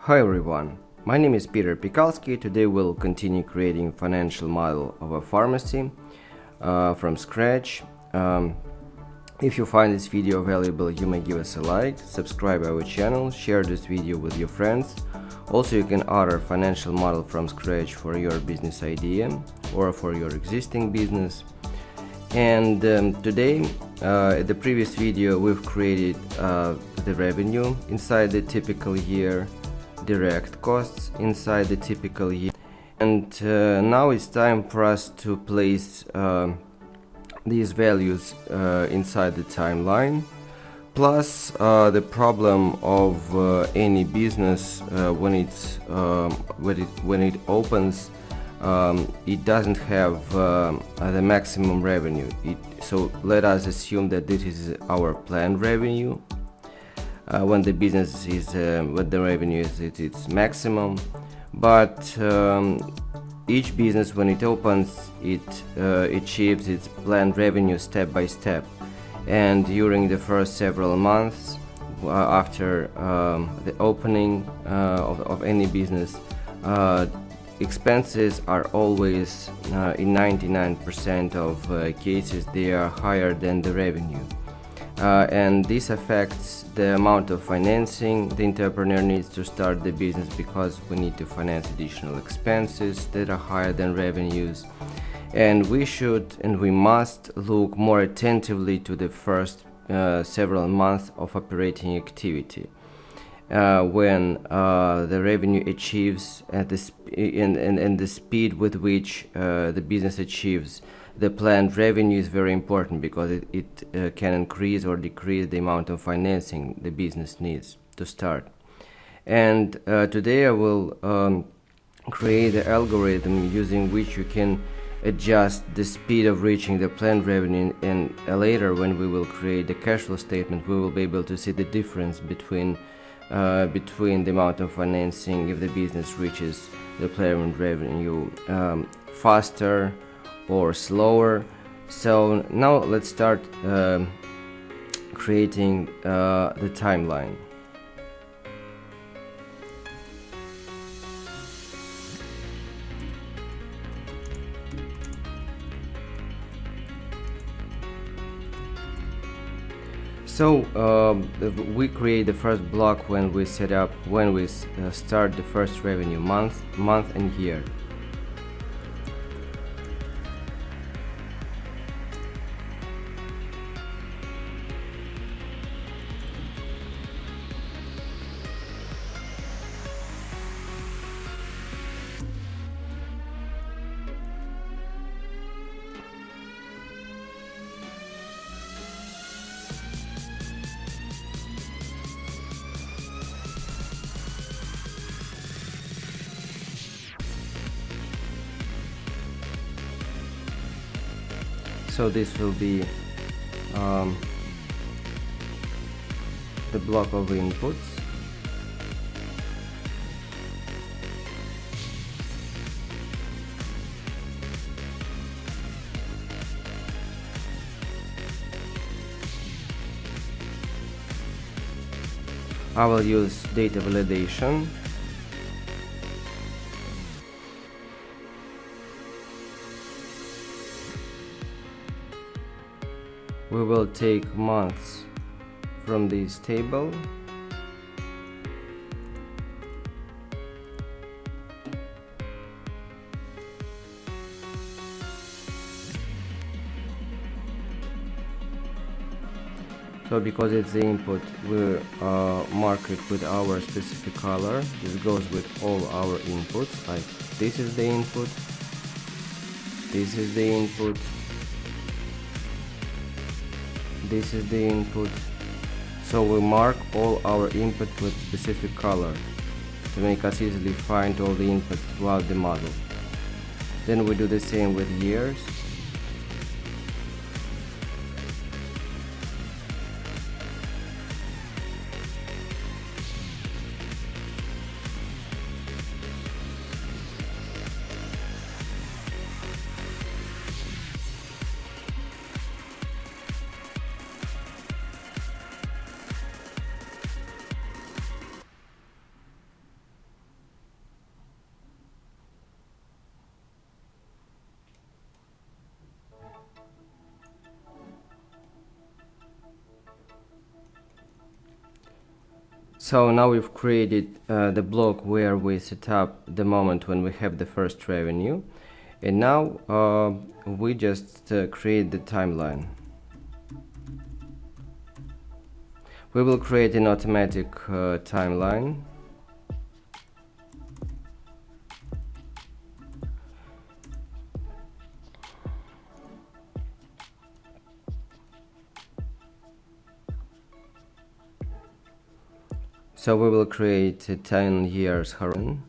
Hi everyone, my name is Piterpakulski. Today we'll continue creating financial model of a pharmacy from scratch. If you find this video valuable, you may give us a like, subscribe our channel, share this video with your friends. Also, you can order financial model from scratch for your business idea or for your existing business. And today, in the previous video, we've created the revenue inside the typical year, direct costs inside the typical year, and now it's time for us to place these values inside the timeline. Plus the problem of any business when it opens, it doesn't have the maximum revenue. So let us assume that this is our planned revenue. When the business is when the revenue is at its maximum, but each business, when it opens, it achieves its planned revenue step by step, and during the first several months after the opening of any business, expenses are always in 99% of cases they are higher than the revenue. And this affects the amount of financing the entrepreneur needs to start the business, because we need to finance additional expenses that are higher than revenues. And we should and we must look more attentively to the first several months of operating activity, when the revenue achieves at the speed with which the business achieves the planned revenue is very important, because it can increase or decrease the amount of financing the business needs to start. And today I will create an algorithm using which you can adjust the speed of reaching the planned revenue, and later when we will create the cash flow statement, we will be able to see the difference between the amount of financing if the business reaches the planned revenue faster or slower. So now let's start creating the timeline. So we create the first block when we start the first revenue month and year. So this will be the block of inputs. I will use data validation. We will take months from this table. So because it's the input, we mark it with our specific color. This goes with all our inputs, like this is the input, this is the input, this is the input. So we mark all our input with specific color to make us easily find all the inputs throughout the model. Then we do the same with years. So now we've created the block where we set up the moment when we have the first revenue, and now we just create the timeline. We will create an automatic timeline. So we will create a 10 years horizon.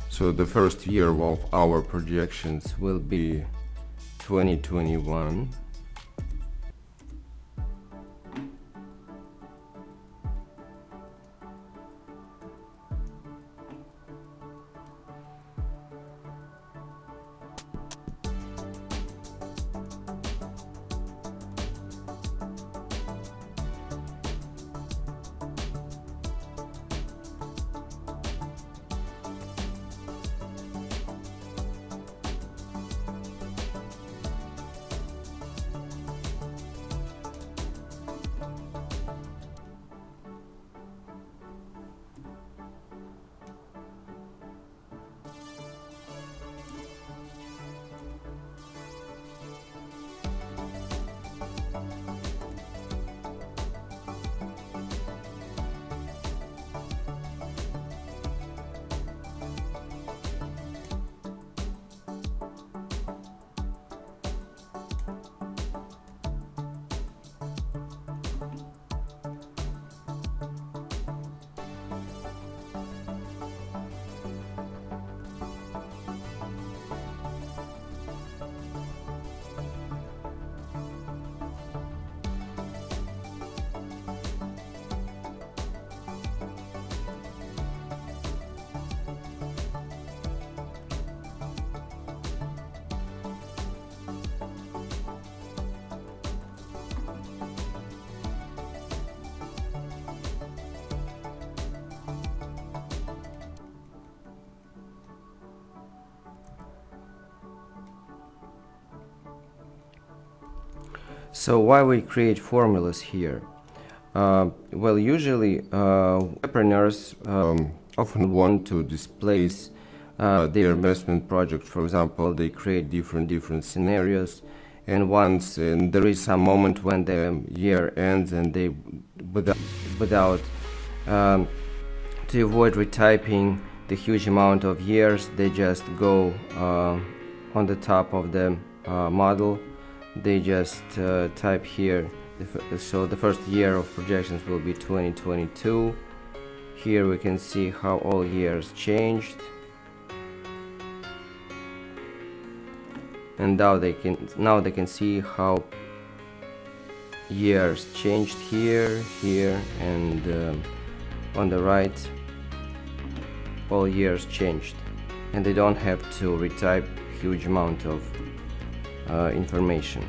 So the first year of our projections will be 2021. So why we create formulas here? Well, usually entrepreneurs often want to display their investment project. For example, they create different scenarios, and once there is some moment when the year ends, and they without to avoid retyping the huge amount of years, they just go on the top of the model. They just type here, so the first year of projections will be 2022. Here we can see how all years changed, and now they can see how years changed here, and on the right all years changed, and they don't have to retype huge amount of information.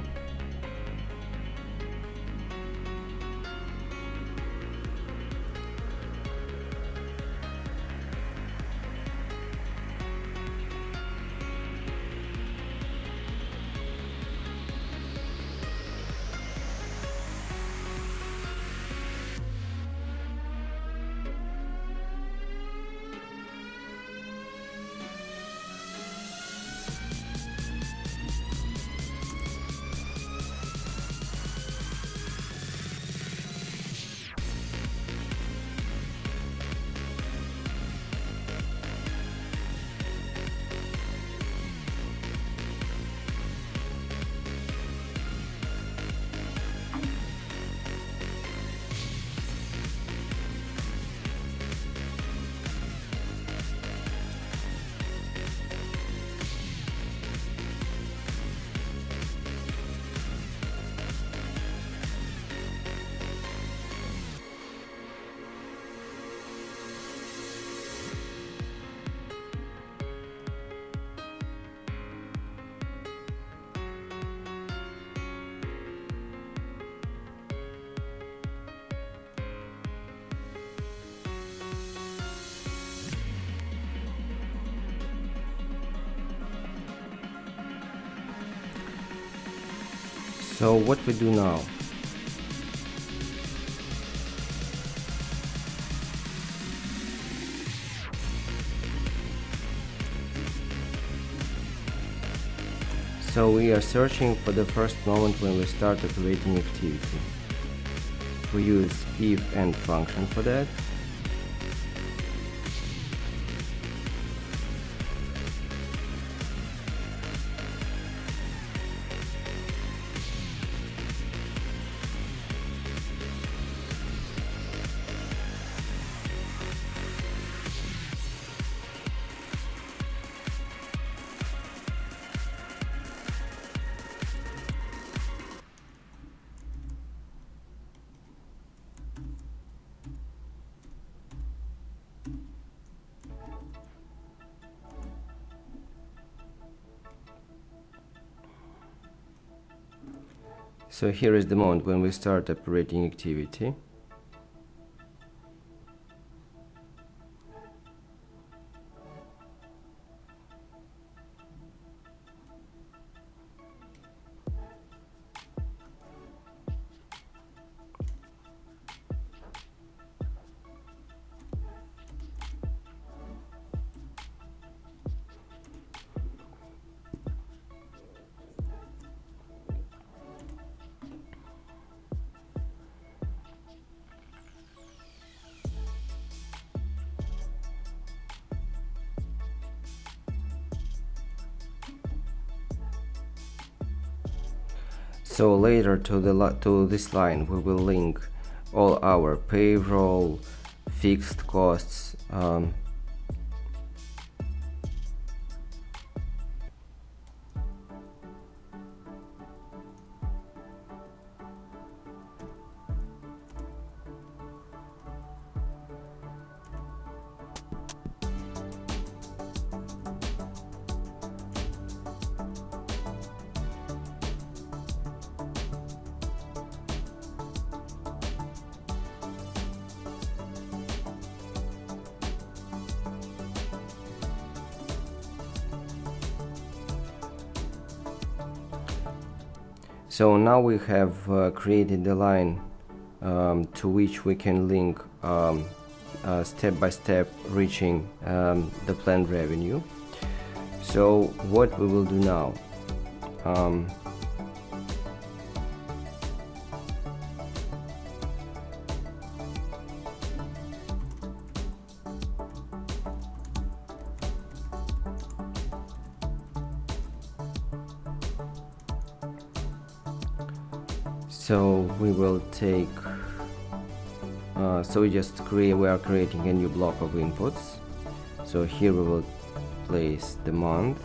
So what we do now? So we are searching for the first moment when we start operating activity. We use if and function for that. So here is the moment when we start operating activity. So later to this line we will link all our payroll, fixed costs, So now we have created the line to which we can link step by step reaching the planned revenue. So what we will do now, so we will take we are creating a new block of inputs. So here we will place the month,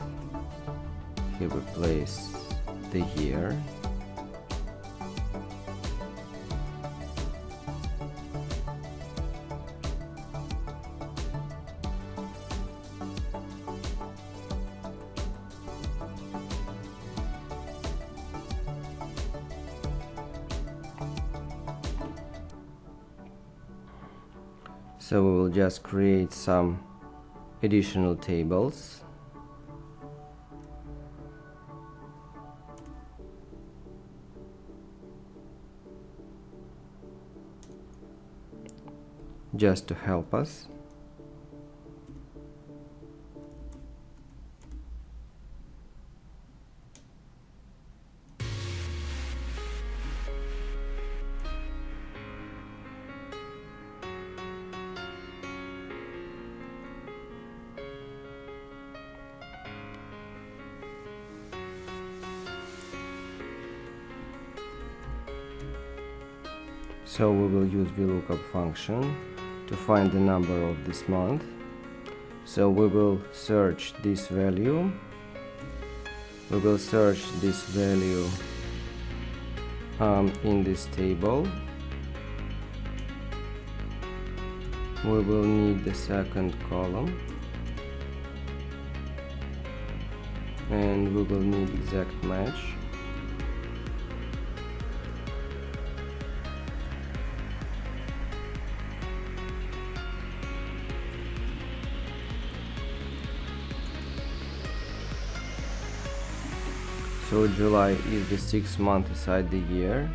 here we place the year, so we will just create some additional tables. Just to help us. So we will use vlookup function to find the number of this month. So we will search this value. We will search this value in this table. We will need the second column, and we will need exact match. So July is the 6th month inside the year.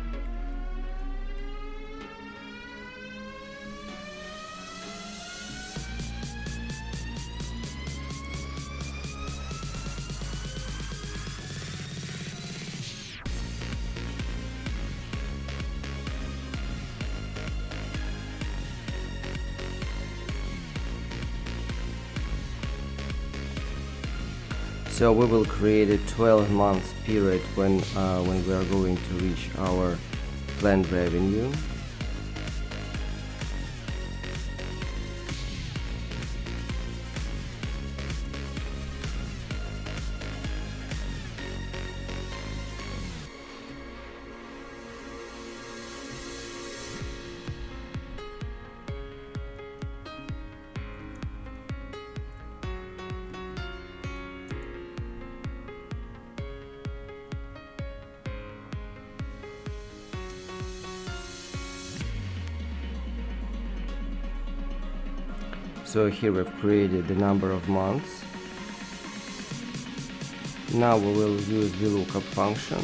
So we will create a 12 months period when we are going to reach our planned revenue. So here we've created the number of months. Now we will use the vlookup function.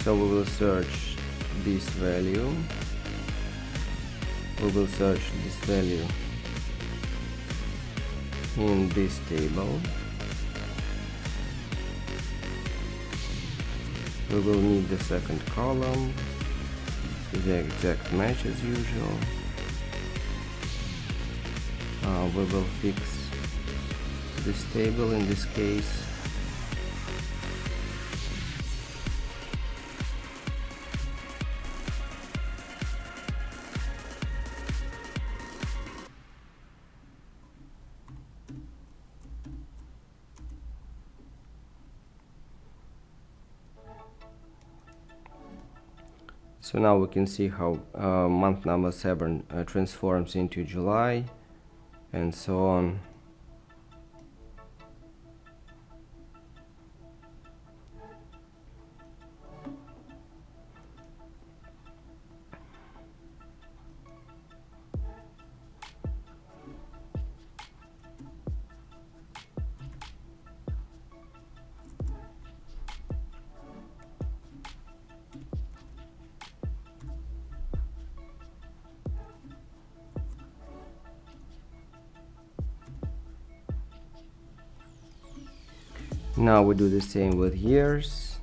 So we will search this value. We will search this value in this table. We will need the second column, the exact match as usual. We will fix this table in this case. So now we can see how month number 7 transforms into July, and so on. Now we do the same with years.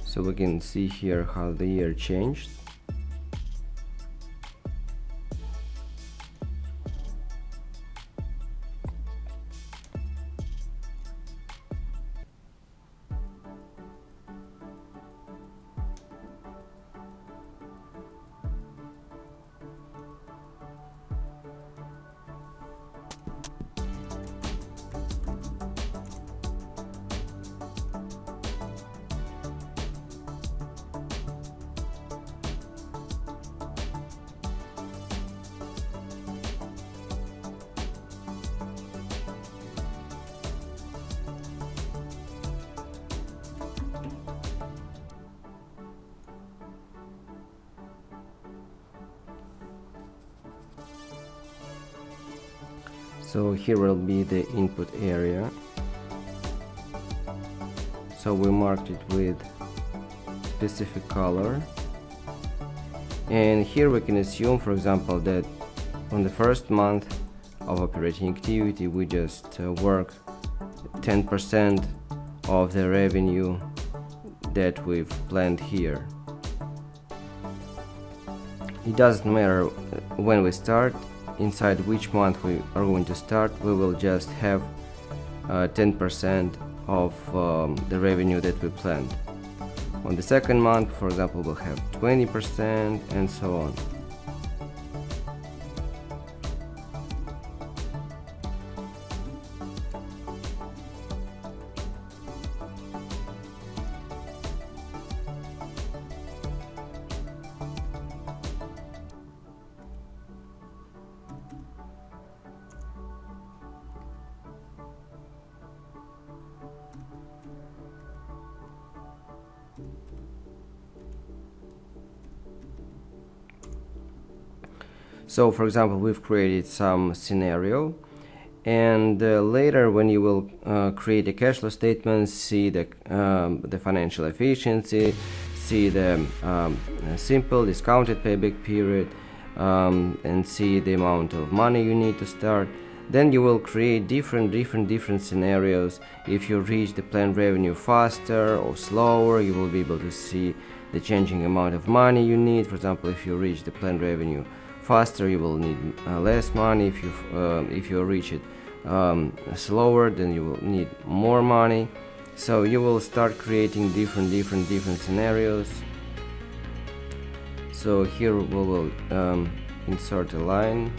So we can see here how the year changed. So here will be the input area. So we marked it with specific color. And here we can assume, for example, that on the first month of operating activity we just work 10% of the revenue that we've planned here. It doesn't matter when we start, inside which month we are going to start, we will just have 10% of the revenue that we planned. On the second month, for example, we'll have 20% and so on. So for example, we've created some scenario, and later when you will create a cash flow statement, see the financial efficiency, see the simple discounted payback period, and see the amount of money you need to start. Then you will create different scenarios. If you reach the planned revenue faster or slower, you will be able to see the changing amount of money you need. For example, if you reach the planned revenue faster, you will need less money. If you reach it slower, then you will need more money. So you will start creating different scenarios. So here we will insert a line.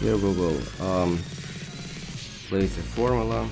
Here we will place a formula.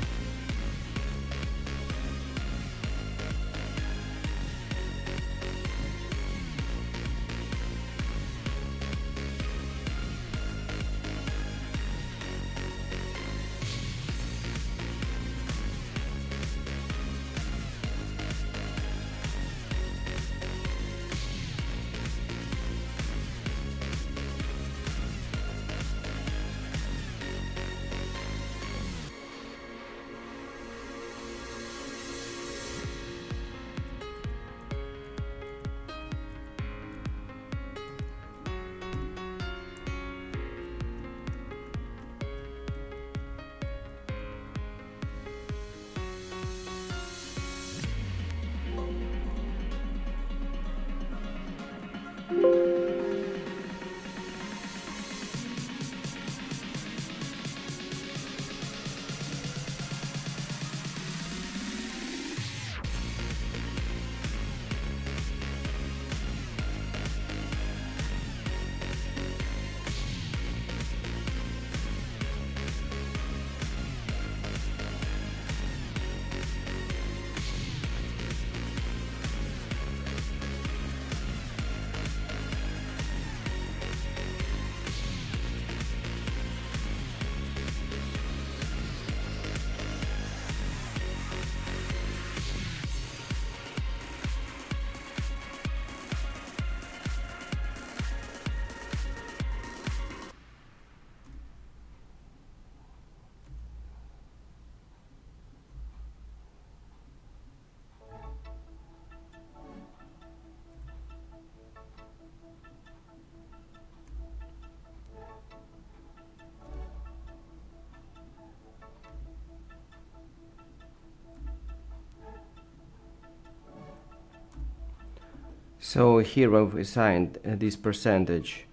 So here I've assigned this percentage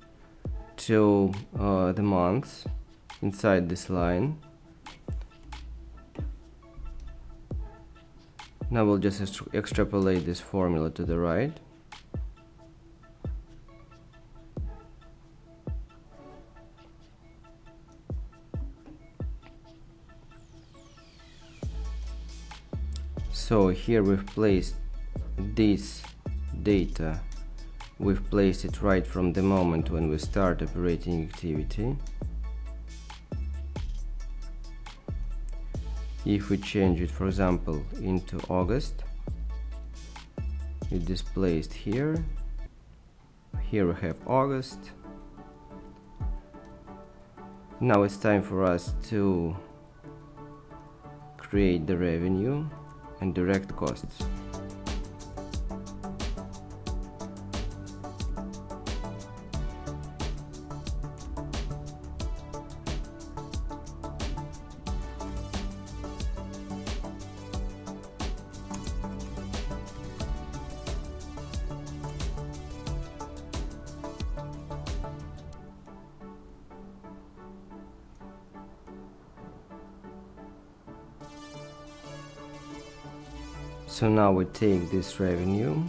to the months inside this line. Now we'll just extrapolate this formula to the right. So here we've placed this data, we've placed it right from the moment when we start operating activity. If we change it, for example, into August, it displays here. Here we have August. Now it's time for us to create the revenue and direct costs. So now we take this revenue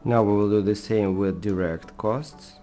Now we will do the same with direct costs.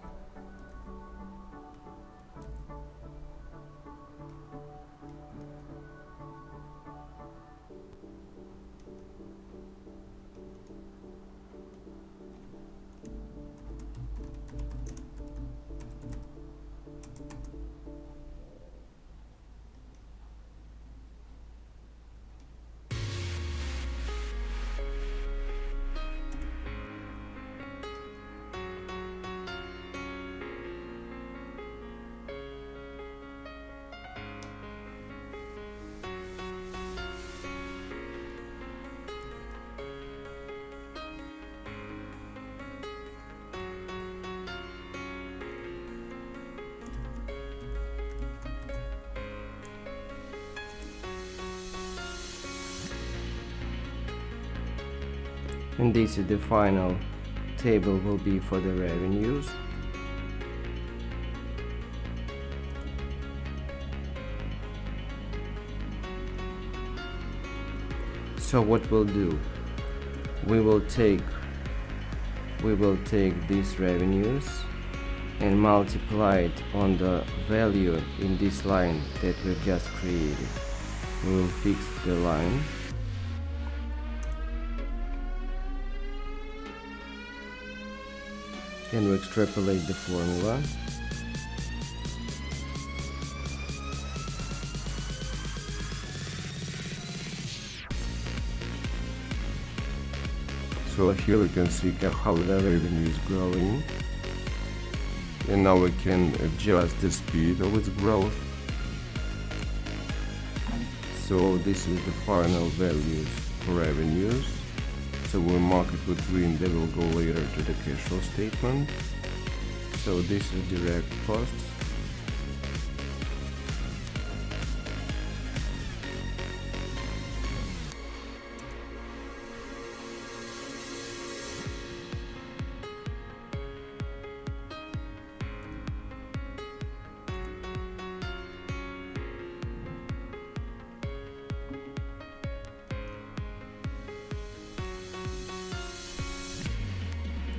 And this is the final table will be for the revenues. So what we'll do, we will take these revenues and multiply it on the value in this line that we've just created. We will fix the line. And we extrapolate the formula. So here we can see how the revenue is growing, and now we can adjust the speed of its growth. So this is the final values for revenues. So we'll mark it with green, they will go later to the cash flow statement. So this is direct costs.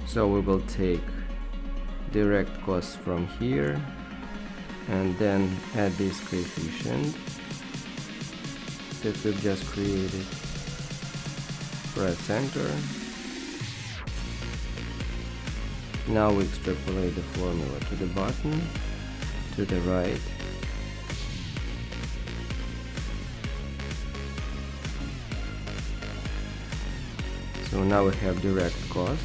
So we will take direct costs from here and then add this coefficient that we've just created. Press enter. Now we extrapolate the formula to the bottom, to the right. So now we have direct costs.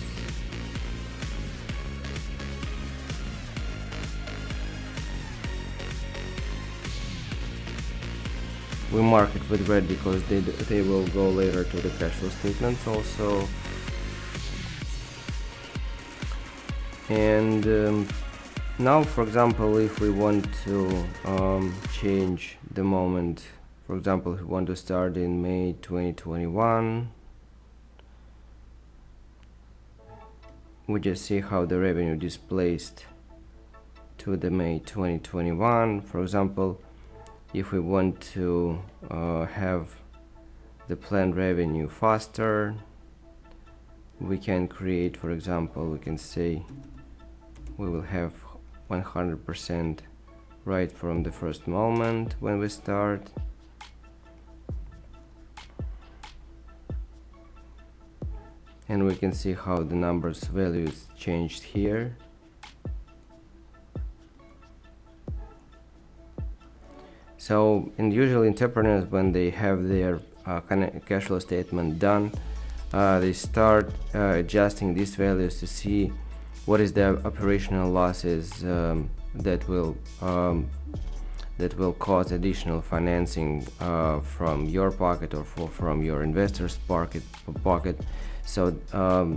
We mark it with red because they will go later to the cash flow statements also. And now, for example, if we want to change the moment, for example, if we want to start in May 2021, we just see how the revenue displaced to the May 2021. For example, if we want to have the planned revenue faster, we can create, for example, we can say we will have 100% right from the first moment when we start. And we can see how the numbers values changed here. So, and usually entrepreneurs, when they have their cash flow statement done, they start adjusting these values to see what is the operational losses that will cause additional financing from your pocket or from your investor's pocket. So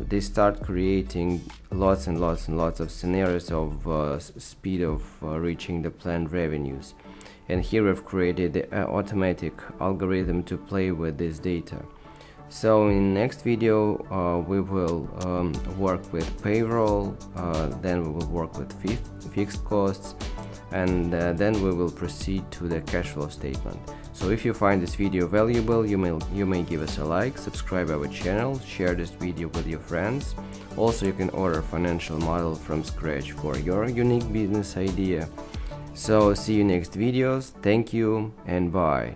they start creating lots and lots of scenarios of speed of reaching the planned revenues. And here we've created the automatic algorithm to play with this data. So in next video we will work with payroll, then we will work with fixed costs, and then we will proceed to the cash flow statement. So if you find this video valuable, you may give us a like, subscribe our channel, share this video with your friends. Also, you can order financial model from scratch for your unique business idea. So see you next videos. Thank you and bye.